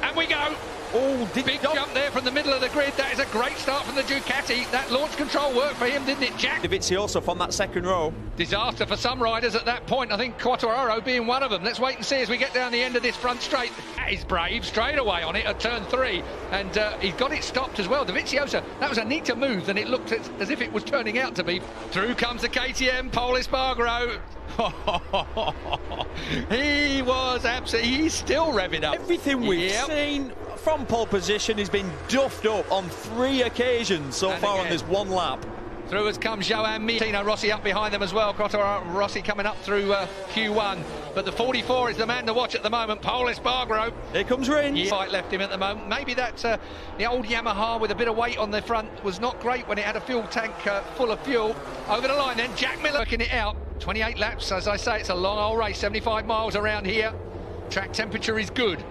And we go. Oh, big jump there from the middle of the grid. That is a great start from the Ducati. That launch control worked for him, didn't it, Jack? Dovizioso from that second row. Disaster for some riders at that point. I think Quartararo being one of them. Let's wait and see as we get down the end of this front straight. That is brave, straight away on it at turn 3. And he's got it stopped as well. Dovizioso, that was a neater move than it looked as if it was turning out to be. Through comes the KTM, Pol Espargaro. He was absolutely, he's still revving up. Everything we've seen from pole position has been duffed up on 3 occasions so far on this one lap. Through as comes Joan Mir. Tino Rossi up behind them as well. Quartararo Rossi coming up through Q1. But the 44 is the man to watch at the moment. Pol Espargaro. Here comes Rins. Yeah, fight left him at the moment. Maybe that the old Yamaha with a bit of weight on the front was not great when it had a fuel tank full of fuel. Over the line then, Jack Miller working it out. 28 laps, as I say, it's a long old race. 75 miles around here. Track temperature is good.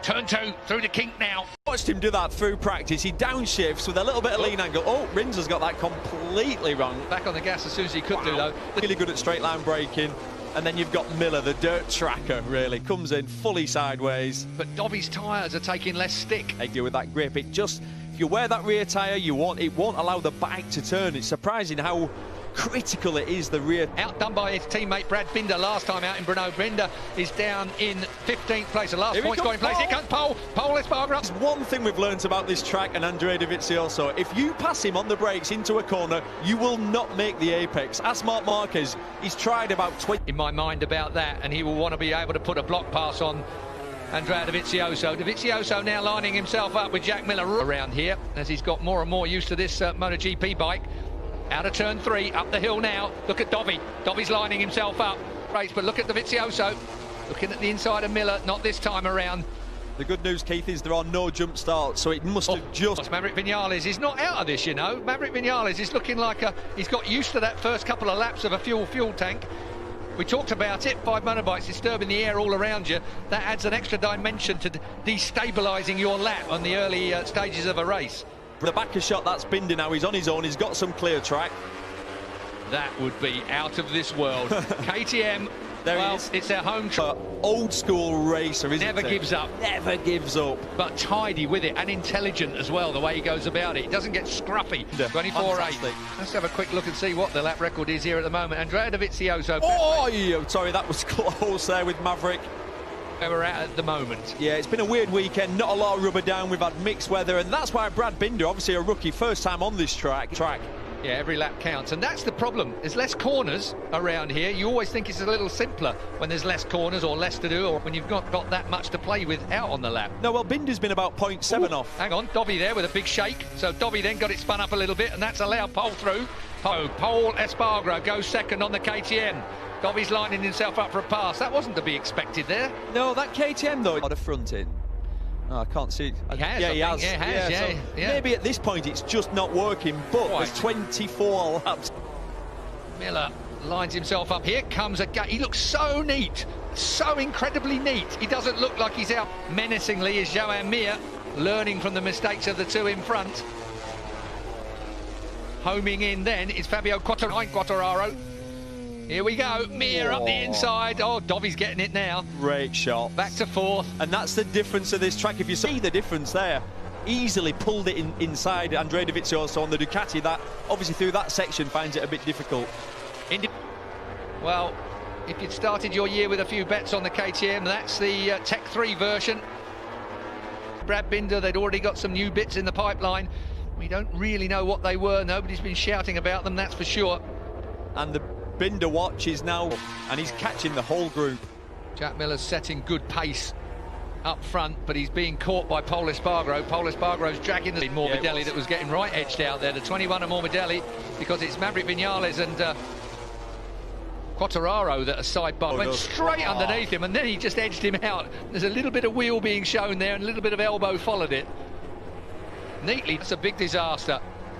Turn 2, through the kink now. Watched him do that through practice. He downshifts with a little bit of lean angle. Oh, Rins has got that completely wrong. Back on the gas as soon as he could do, though. Really good at straight line braking. And then you've got Miller, the dirt tracker, really. Comes in fully sideways. But Dobby's tyres are taking less stick. They deal with that grip. It just, if you wear that rear tyre, it won't allow the bike to turn. It's surprising how critical it is, the rear. Outdone by his teammate Brad Binder last time out in Brno. Binder is down in 15th place. The last point scoring place. Here comes Pol Espargaro. There's one thing we've learnt about this track and Andrea Dovizioso. If you pass him on the brakes into a corner, you will not make the apex. Ask Marc Marquez. He's tried about 20. In my mind about that, and he will want to be able to put a block pass on Andrea Dovizioso. Dovizioso now lining himself up with Jack Miller around here as he's got more and more used to this MotoGP bike. Out of turn 3, up the hill now. Look at Dobby. Dobby's lining himself up. Race, but look at Dovizioso. Looking at the inside of Miller, not this time around. The good news, Keith, is there are no jump starts, so it must have just... Maverick Vinales is not out of this, you know. Maverick Vinales is looking like he's got used to that first couple of laps of a fuel tank. We talked about it, 5 motorbikes disturbing the air all around you. That adds an extra dimension to destabilising your lap on the early stages of a race. The back of shot, that's Binder now. He's on his own. He's got some clear track. That would be out of this world. KTM, there well, he is. It's their home track. Old school racer, isn't Never gives up. Never gives up. But tidy with it and intelligent as well, the way he goes about it. He doesn't get scruffy. 24.8. Let's have a quick look and see what the lap record is here at the moment. Andrea Dovizioso. Oh, sorry, that was close there with Maverick. Where we're at the moment. Yeah, it's been a weird weekend, not a lot of rubber down, we've had mixed weather, and that's why Brad Binder, obviously a rookie, first time on this track. Yeah, every lap counts, and that's the problem. There's less corners around here. You always think it's a little simpler when there's less corners or less to do, or when you've not got that much to play with out on the lap. No, well, Binder's been about 0.7 off. Hang on, Dobby there with a big shake. So Dobby then got it spun up a little bit, and that's allowed Pol through. Pol Espargaro goes second on the KTM. Dobby's lining himself up for a pass. That wasn't to be expected there. No, that KTM, though, got a front in. Oh, I can't see. He has. Yeah, he has. Yeah, so maybe at this point it's just not working, but there's 24 laps. Miller lines himself up. Here comes a guy. He looks so neat, so incredibly neat. He doesn't look like he's out menacingly as Joan Mir, learning from the mistakes of the two in front. Homing in then is Fabio Quartararo. Here we go, Mir up the inside. Oh, Dobby's getting it now. Great shot. Back to 4th. And that's the difference of this track. If you see the difference there, easily pulled it inside Andrea Dovizioso on the Ducati. That, obviously, through that section, finds it a bit difficult. Well, if you'd started your year with a few bets on the KTM, that's the Tech 3 version. Brad Binder, they'd already got some new bits in the pipeline. We don't really know what they were. Nobody's been shouting about them, that's for sure. And the Binder watch is now, and he's catching the whole group. Jack Miller's setting good pace up front, but he's being caught by Pol Espargaro. Pol Espargaro's dragging the Morbidelli that was getting right edged out there. The 21 of Morbidelli, because it's Maverick Vinales and Quartararo that are sidebar. Went straight underneath him, and then he just edged him out. There's a little bit of wheel being shown there, and a little bit of elbow followed it. Neatly, it's a big disaster.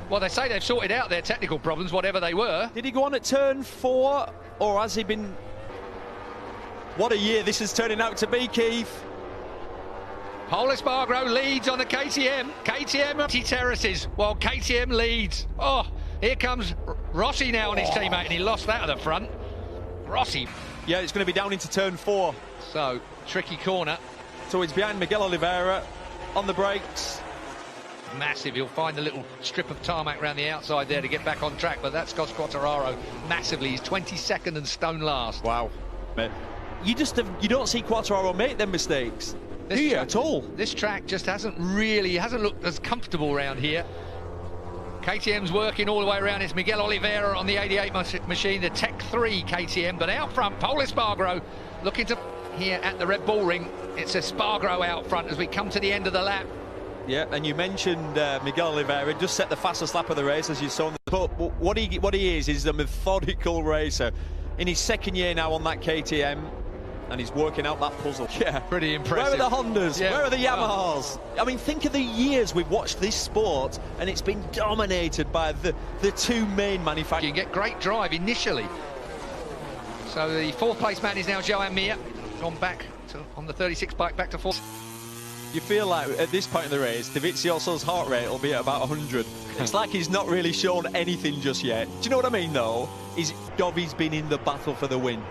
Well, they say they've sorted out their technical problems, whatever they were. Did he go on at turn 4, or has he been... What a year this is turning out to be, Keith. Pol Espargaro leads on the KTM. KTM empty terraces, while KTM leads. Oh, here comes Rossi now on his teammate, and he lost that at the front. Rossi. Yeah, it's going to be down into turn 4. So, tricky corner. So it's behind Miguel Oliveira on the brakes. Massive. He'll find a little strip of tarmac around the outside there to get back on track, but that's cost Quartararo massively. He's 22nd and stone last. Wow. You don't see Quartararo make them mistakes, do you, at all? This track just hasn't looked as comfortable around here. KTM's working all the way around. It's Miguel Oliveira on the 88 machine, the Tech 3 KTM, but out front, Pol Espargaro looking to here at the Red Bull Ring. It's Espargaro out front as we come to the end of the lap. Yeah, and you mentioned Miguel Oliveira just set the fastest lap of the race, as you saw. But what he is a methodical racer. In his second year now on that KTM, and he's working out that puzzle. Yeah, pretty impressive. Where are the Hondas? Yeah. Where are the Yamahas? I mean, think of the years we've watched this sport, and it's been dominated by the two main manufacturers. You can get great drive initially. So the fourth place man is now Joan Mir, gone back on the 36 bike back to fourth. You feel like at this point in the race, Dovizioso's heart rate will be at about 100. It's like he's not really shown anything just yet. Do you know what I mean, though? Dovi's been in the battle for the win.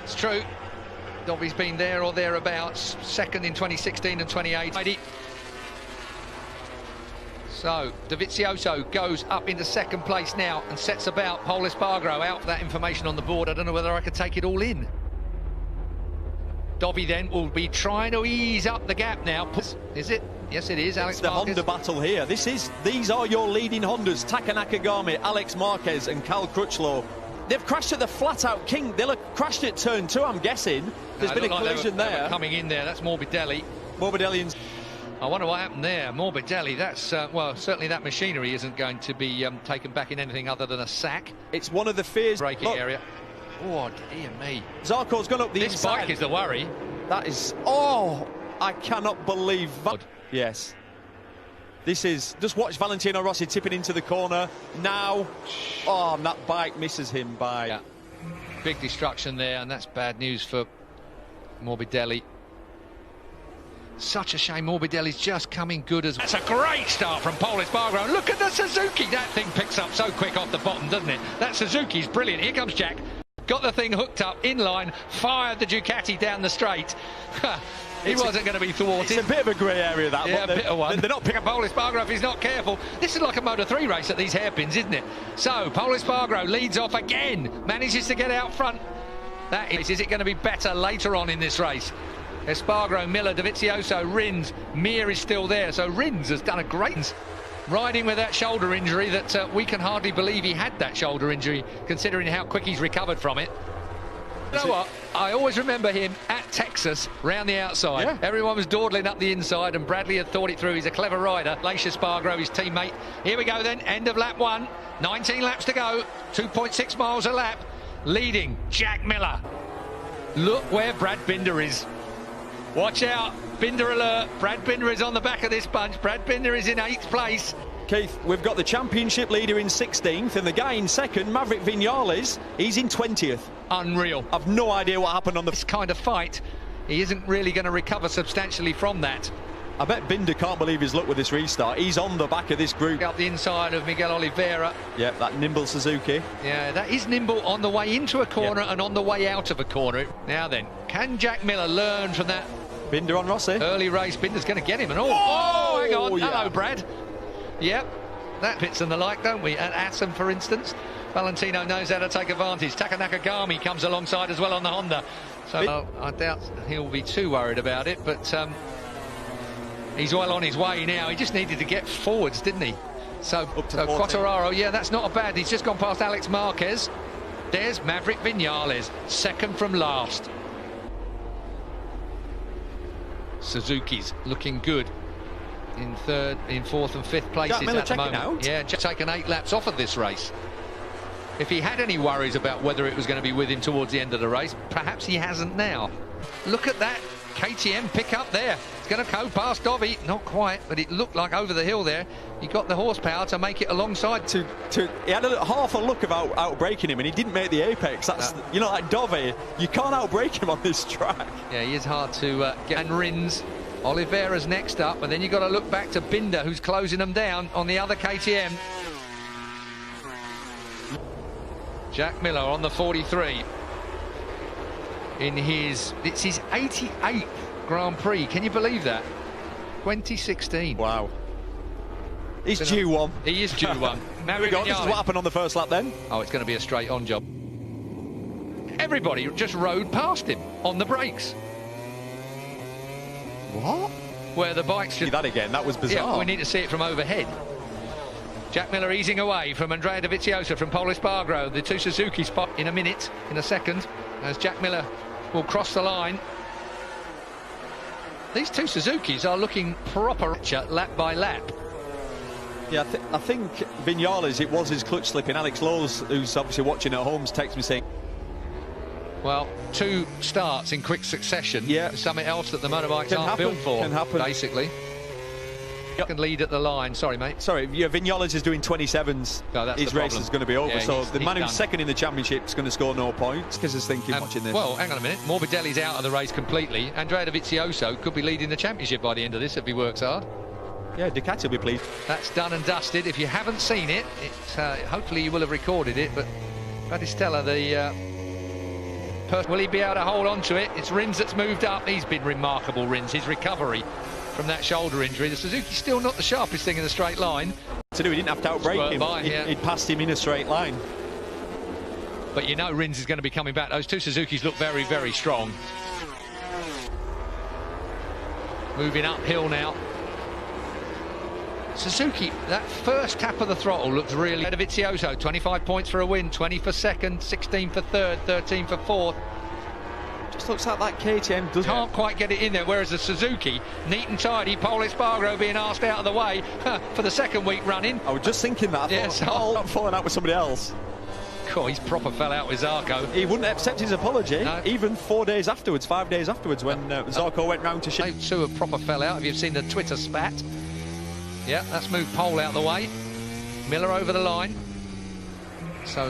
It's true. Dovi's been there or thereabouts, second in 2016 and 2018. So Dovizioso goes up into second place now and sets about. Pol Espargaro out for that information on the board. I don't know whether I could take it all in. Dovi then will be trying to ease up the gap now. Is it? Yes, it is. Alex Marquez. The Honda battle here. These are your leading Hondas. Taka Nakagami, Alex Marquez and Cal Crutchlow. They've crashed at the flat-out King. They'll have crashed at turn 2, I'm guessing. There's been a collision there. They were coming in there. That's Morbidelli. Morbidelli. I wonder what happened there. Morbidelli, that's, well, certainly that machinery isn't going to be taken back in anything other than a sack. It's one of the fears. Braking area. Oh, dear me. Zarco's gone up the inside. This bike is the worry. That is... Oh, I cannot believe that. Yes. This is... Just watch Valentino Rossi tipping into the corner. Now... Oh, and that bike misses him by... Yeah. Big destruction there, and that's bad news for Morbidelli. Such a shame Morbidelli's just coming good as well. That's a great start from Pol Espargaro. Look at the Suzuki. That thing picks up so quick off the bottom, doesn't it? That Suzuki's brilliant. Here comes Jack. Got the thing hooked up in line, fired the Ducati down the straight. He wasn't going to be thwarted. It's a bit of a grey area, that. Yeah, a bit of one. They're not picking Pol Espargaro if he's not careful. This is like a Moto3 race at these hairpins, isn't it? So, Pol Espargaro leads off again, manages to get out front. Is it going to be better later on in this race? Espargaro, Miller, Dovizioso, Rins, Mir is still there. So Rins has done a great... Riding with that shoulder injury that we can hardly believe he had that shoulder injury, considering how quick he's recovered from it. You know what? I always remember him at Texas, round the outside. Yeah. Everyone was dawdling up the inside, and Bradley had thought it through. He's a clever rider. Leish Espargaro, his teammate. Here we go then, end of lap 1. 19 laps to go, 2.6 miles a lap. Leading, Jack Miller. Look where Brad Binder is. Watch out, Binder alert. Brad Binder is on the back of this bunch. Brad Binder is in 8th place. Keith, we've got the championship leader in 16th and the guy in 2nd, Maverick Vinales, he's in 20th. Unreal. I've no idea what happened on this kind of fight. He isn't really going to recover substantially from that. I bet Binder can't believe his luck with this restart. He's on the back of this group. Up the inside of Miguel Oliveira. Yeah, that nimble Suzuki. Yeah, that is nimble on the way into a corner and on the way out of a corner. Now then, can Jack Miller learn from that? Binder on Rossi. Early race, Binder's going to get him. And hang on. Yeah. Hello, Brad. Yep, that pits and the like, don't we? At Assen, for instance. Valentino knows how to take advantage. Taka Nakagami comes alongside as well on the Honda. So I doubt he'll be too worried about it, but he's well on his way now. He just needed to get forwards, didn't he? So Quartararo, yeah, that's not a bad. He's just gone past Alex Marquez. There's Maverick Vinales, second from last. Suzuki's looking good in 3rd, in 4th and 5th places at the moment. Out. Yeah, just taken 8 laps off of this race. If he had any worries about whether it was going to be with him towards the end of the race, perhaps he hasn't now. Look at that KTM pick up there. It's going to go past Dovi. Not quite, but it looked like over the hill there. He got the horsepower to make it alongside. He had half a look of outbraking him, and he didn't make the apex. That's you know, like Dovi, you can't outbrake him on this track. Yeah, he is hard to get. And Rins, Oliveira's next up, and then you've got to look back to Binder, who's closing them down on the other KTM. Jack Miller on the 43. It's his 88th Grand Prix. Can you believe that? 2016. Wow. He's due one. He is due one. Here we go. This is what happened on the first lap then. Oh, it's going to be a straight-on job. Everybody just rode past him on the brakes. What? Where the bikes just... See that again, that was bizarre. Yeah, we need to see it from overhead. Jack Miller easing away from Andrea Dovizioso from Pol Espargaro. The two Suzuki spot in a second, as Jack Miller will cross the line. These two Suzukis are looking proper lap by lap. Yeah, I think Viñales, it was his clutch slip, and Alex Lowe's, who's obviously watching at home, texts me saying... Well, two starts in quick succession. Yeah. Something else that the motorbikes aren't built for. Can happen. Basically. Can lead at the line. Sorry, mate. Sorry, yeah, Viñales is doing 27s. No, that's his race is going to be over. Yeah, so the man who's done. second in the championship is going to score no points. Because he's thinking, watching this. Well, hang on a minute. Morbidelli's out of the race completely. Andrea Dovizioso could be leading the championship by the end of this if he works hard. Yeah, Ducati will be pleased. That's done and dusted. If you haven't seen it, hopefully you will have recorded it. But Battistella, will he be able to hold on to it? It's Rins that's moved up. He's been remarkable, Rins. His recovery from that shoulder injury. The Suzuki's still not the sharpest thing in the straight line. To do, he didn't have to outbrake him. He'd passed him in a straight line. But you know Rins is going to be coming back. Those two Suzukis look very, very strong. Moving uphill now. Suzuki, that first tap of the throttle looks really... Dovizioso, 25 points for a win, 20 for second, 16 for third, 13 for fourth. Just looks like that KTM can't quite get it in there, whereas the Suzuki, neat and tidy, Pol Espargaro being asked out of the way for the second week running. I was just thinking that. I thought, not falling out with somebody else. God, he's proper fell out with Zarco. He wouldn't accept his apology, even 4 days afterwards, 5 days afterwards, when Zarco went round to shit. Two have proper fell out. If you've seen the Twitter spat. Yeah, that's moved Pol out of the way. Miller over the line. So,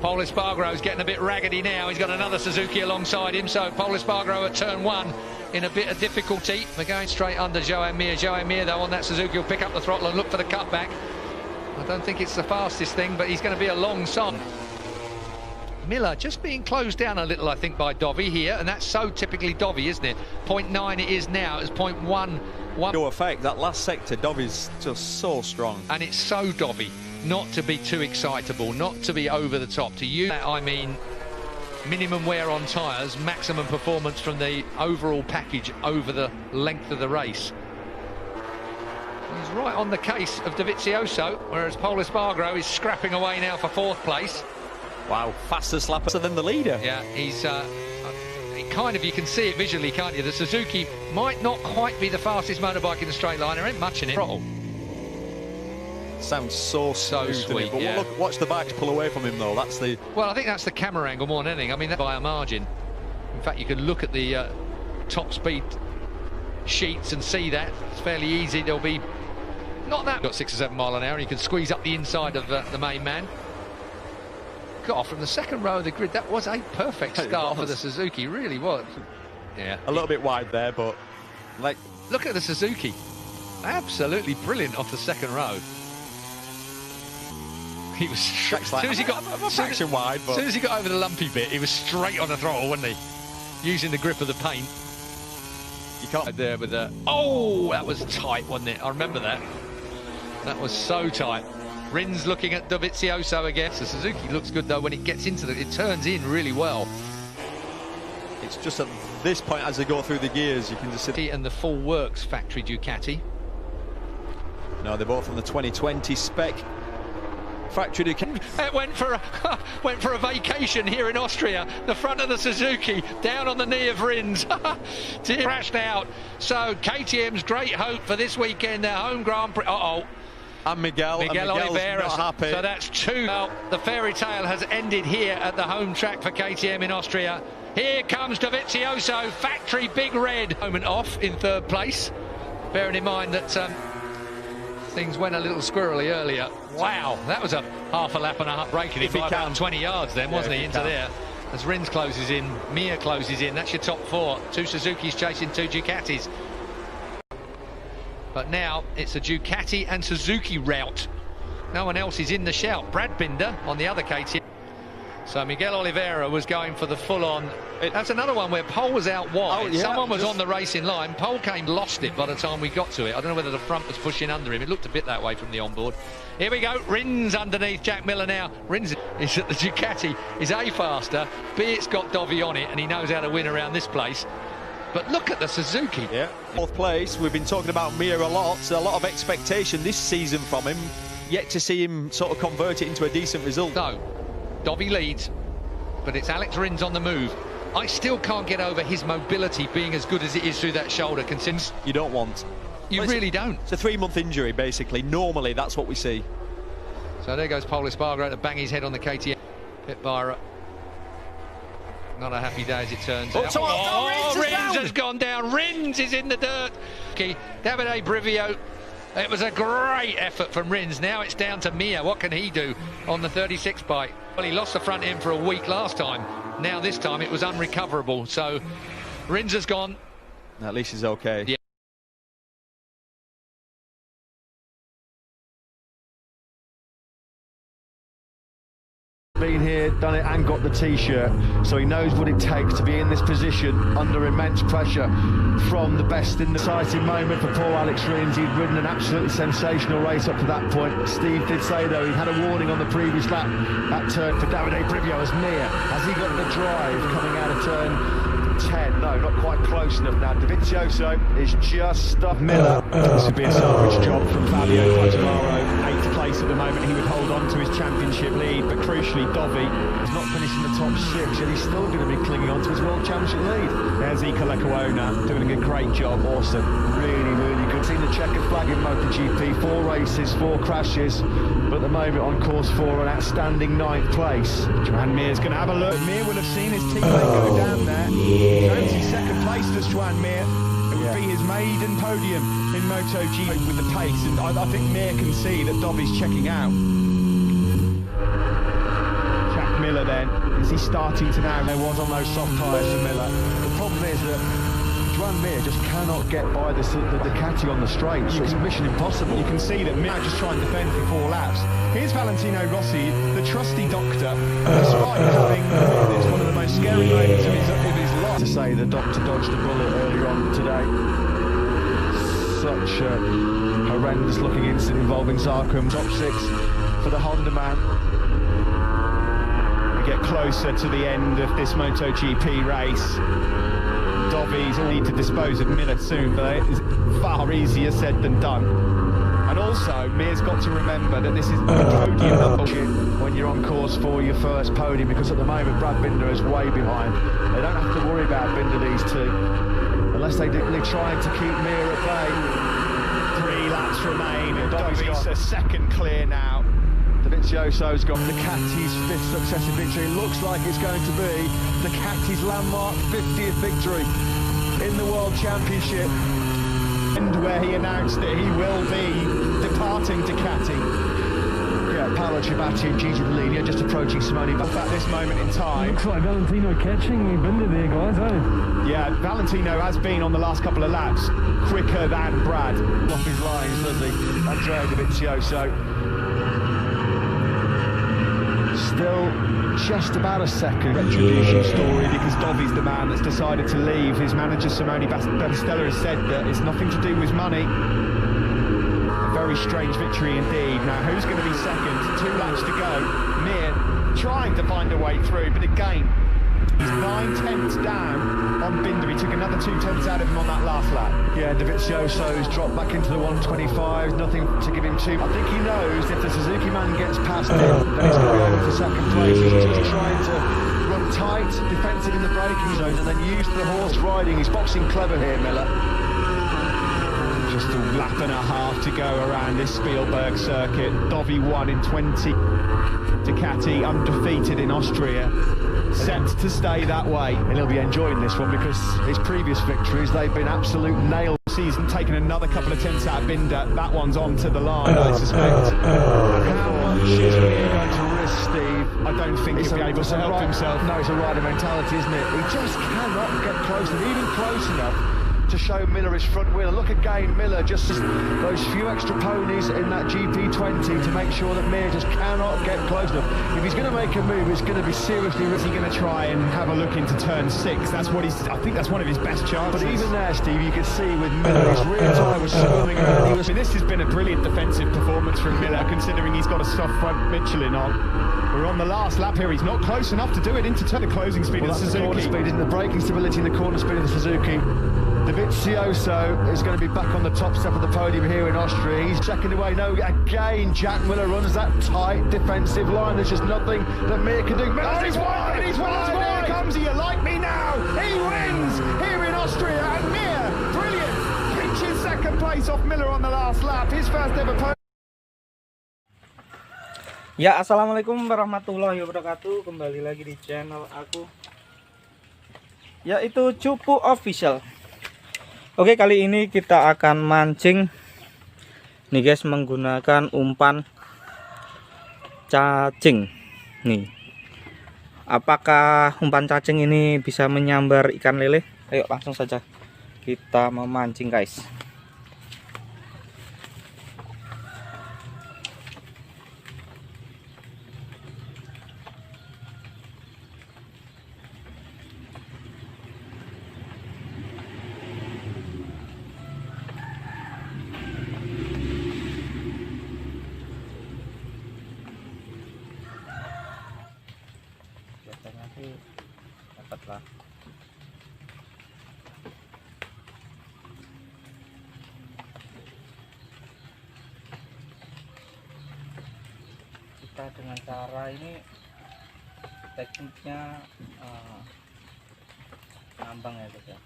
Pol Espargaro's getting a bit raggedy now. He's got another Suzuki alongside him. So Pol Espargaro at turn one in a bit of difficulty. We're going straight under Joan Mir. Joan Mir, though, on that Suzuki will pick up the throttle and look for the cutback. I don't think it's the fastest thing, but he's going to be a long son. Miller just being closed down a little, I think, by Dovi here, and that's so typically Dovi, isn't it? 0.9 it is now. It's 0.1. No effect. That last sector, Dovi's just so strong. And it's so Dovi not to be too excitable, not to be over the top. To use that, I mean, minimum wear on tyres, maximum performance from the overall package over the length of the race. He's right on the case of Dovizioso, whereas Pol Espargaro is scrapping away now for fourth place. Wow, faster slapper than the leader. Yeah, he's you can see it visually, can't you? The Suzuki might not quite be the fastest motorbike in the straight line. There ain't much in it. Sounds so sweet. But yeah. Look, watch the bikes pull away from him, though. That's the... Well, I think that's the camera angle more than anything. I mean, that's by a margin. In fact, you can look at the top speed sheets and see that. It's fairly easy. There'll be not that... Got 6 or 7 mile an hour, and you can squeeze up the inside of the main man. God, from the second row of the grid, that was a perfect start for the Suzuki, really was. Yeah, a little bit wide there, but like, look at the Suzuki, absolutely brilliant off the second row. He was as soon as he got wide, but as soon as he got over the lumpy bit, he was straight on the throttle, wasn't he? Using the grip of the paint. You can't there with the that was tight, wasn't it? I remember that. That was so tight. Rins looking at Dovizioso again. So Suzuki looks good though when it gets into it turns in really well. It's just at this point as they go through the gears, you can just see. And the full works factory Ducati. No, they're both on the 2020 spec factory Ducati. It went for a vacation here in Austria. The front of the Suzuki down on the knee of Rins. Crashed out. So KTM's great hope for this weekend, their home Grand Prix. And Miguel Oliveira, not happy. So that's 2. Well, the fairy tale has ended here at the home track for KTM in Austria. Here comes Dovizioso, factory Big Red. Moment off in third place, bearing in mind that things went a little squirrely earlier. Wow, that was a half a lap and a half breaking it by about 20 yards then, wasn't he, into there. As Rins closes in, Mir closes in, that's your top 4. 2 Suzukis chasing 2 Ducatis. But now it's a Ducati and Suzuki route. No one else is in the shout. Brad Binder on the other KTM. So Miguel Oliveira was going for the full-on. That's another one where Pole was out wide. Oh, yeah, someone was on the racing line. Pole came, lost it by the time we got to it. I don't know whether the front was pushing under him. It looked a bit that way from the onboard. Here we go. Rins underneath Jack Miller now. Rins is at the Ducati. Is A faster. B, it's got Dovi on it, and he knows how to win around this place. But look at the Suzuki. Yeah, fourth place. We've been talking about Mir a lot. So a lot of expectation this season from him. Yet to see him sort of convert it into a decent result. No, Dovi leads, but it's Alex Rins on the move. I still can't get over his mobility being as good as it is through that shoulder. You don't want. You really don't. It's a 3-month injury, basically. Normally, that's what we see. So there goes Pole Espargaro to bang his head on the KTM. Pit Byra. Not a happy day as it turns out. Rins has gone down. Rins is in the dirt. Davide Brivio. It was a great effort from Rins. Now it's down to Mir. What can he do on the 36 bike? Well, he lost the front end for a week last time. Now this time it was unrecoverable. So Rins has gone. At least he's okay. Yeah. Been here, done it and got the t-shirt, so he knows what it takes to be in this position under immense pressure from the best in the exciting moment for poor Alex Rins. He'd ridden an absolutely sensational race up to that point. Steve did say though he'd had a warning on the previous lap. That turn for Davide Brivio as Mir, has he got the drive coming out of turn 10? No, not quite close enough now. Dovizioso is just Miller. This would be a salvage job from Fabio Quartararo. 8th place at the moment. He would hold on to his championship lead, but crucially Dovi is not finishing the top 6, yet he's still going to be clinging on to his world championship lead. There's Ika Lecuona doing a great job. Awesome, really good. Seen the checkered flag in MotoGP, 4 races, 4 crashes, but at the moment on course 4, an outstanding 9th place. Joan Mir's going to have a look. Mir will have seen his teammate go down there. Fancy second place does Joan Mir. It would be his maiden podium in MotoGP with the pace, and I think Mir can see that Dovi's checking out. Jack Miller then, is he starting to now? There was on those soft tyres for Miller. The problem is that Joan Mir just cannot get by the Ducati on the straight, so it's mission impossible. You can see that Mir just trying to defend for 4 laps. Here's Valentino Rossi, the trusty doctor, despite having it's one of the most scary moments of his life. To say the doctor dodged a bullet earlier on today. Such a horrendous looking incident involving Zarkum. Top 6 for the Honda man. We get closer to the end of this MotoGP race. Dovi's will need to dispose of Miller soon, but it's far easier said than done. And also, Mir's got to remember that this is a podium number when you're on course for your first podium, because at the moment Brad Binder is way behind. They don't have to worry about Binder, these two, unless they're trying to keep Mir at bay. 3 laps remain, and Dovi's a second clear now. Dovizioso's got Ducati's 5th successive victory. It looks like it's going to be Ducati's landmark 50th victory in the World Championship, and where he announced that he will be departing Ducati. Yeah, Paolo Ciabatti and Gigi Dall'Igna just approaching Simone at this moment in time. Looks like Valentino catching Binder there, guys, eh? Yeah, Valentino has been on the last couple of laps quicker than Brad. Off his lines, doesn't he? Andrea Dovizioso. Still just about a second retribution story, because Dovi's the man that's decided to leave. His manager Simone Battistella has said that it's nothing to do with money. A very strange victory indeed. Now who's going to be second? 2 laps to go. Mir trying to find a way through, but again he's 9/10 down on Binder. He took another 2 tenths out of him on that last lap. Yeah, Dovizioso's dropped back into the 125s, nothing to give him to. I think he knows if the Suzuki man gets past him, then he's going to be over for second place. He's just trying to run tight, defensive in the braking zone, and then use the horse riding. He's boxing clever here, Miller. Just a lap and a half to go around this Spielberg circuit. Dovi won in 20. Ducati undefeated in Austria. Set to stay that way, and he'll be enjoying this one because his previous victories, they've been absolute nails. Season taking another couple of tenths out of Binder. That one's onto the line, I suspect. How much is he going to risk, Steve? I don't think he'll be able to help himself. No, it's a rider mentality, isn't it? He just cannot get close enough, even close enough, to show Miller his front wheel. Look again, Miller, just those few extra ponies in that GP20 to make sure that Mir just cannot get close enough. If he's going to make a move, it's going to be seriously risky. Going to try and have a look into turn 6. That's what he's. I think that's one of his best chances. But even there, Steve, you could see with Miller, his rear tyre was squirming around. This has been a brilliant defensive performance from Miller, considering he's got a soft front Michelin on. We're on the last lap here. He's not close enough to do it into the closing speed of the Suzuki. The corner speed, in the braking stability and the corner speed of the Suzuki. Dovizioso is going to be back on the top step of the podium here in Austria. He's checking away. No, again, Jack Miller runs that tight defensive line. There's just nothing that Mir can do. He's won! He's won! Here comes he. You like me now? He wins here in Austria, and Mir, brilliant, pinches second place off Miller on the last lap. His first ever podium. Ya, assalamualaikum warahmatullahi wabarakatuh. Kembali lagi di channel aku, yaitu Cupu Official. Oke, kali ini kita akan mancing nih guys, menggunakan umpan cacing nih. Apakah umpan cacing ini bisa menyambar ikan lele? Ayo langsung saja kita memancing guys. Biasanya sih dapat lah. Kita dengan cara ini, tekniknya ngambang ya guys ya.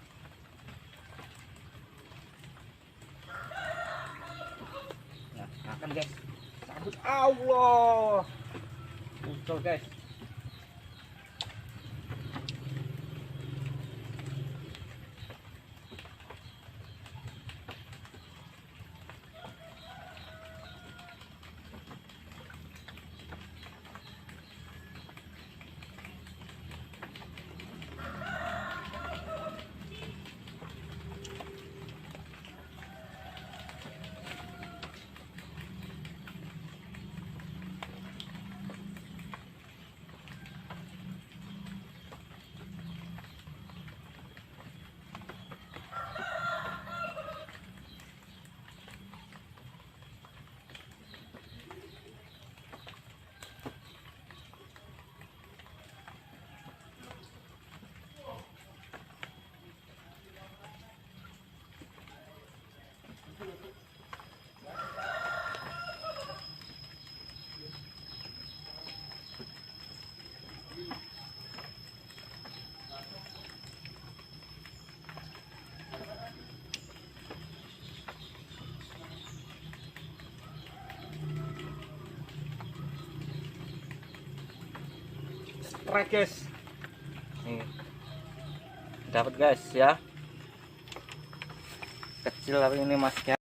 Nah, akan guys, sabut Allah, muncul guys. Strike guys, nih dapat guys ya, kecil tapi ini masnya.